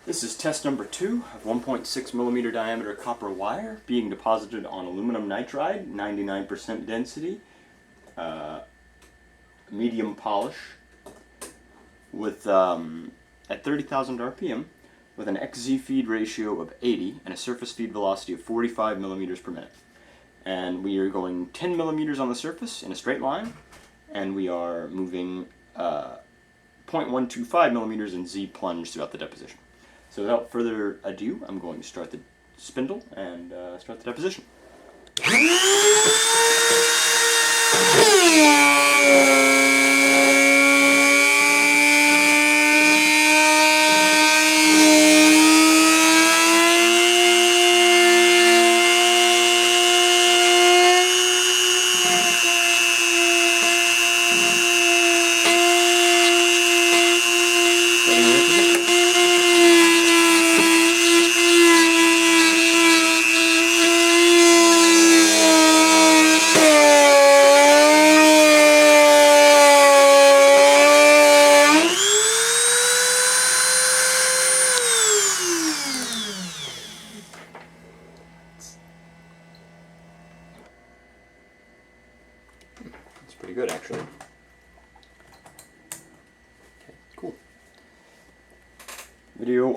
This is test number 2 of 1.6 millimeter diameter copper wire being deposited on aluminum nitride, 99% density, medium polish, with at 30,000 RPM, with an XZ feed ratio of 80 and a surface feed velocity of 45 millimeters per minute. And we are going 10 millimeters on the surface in a straight line, and we are moving 0.125 millimeters in Z plunge throughout the deposition. So without further ado, I'm going to start the spindle and start the deposition. It's pretty good, actually. Okay, cool. Video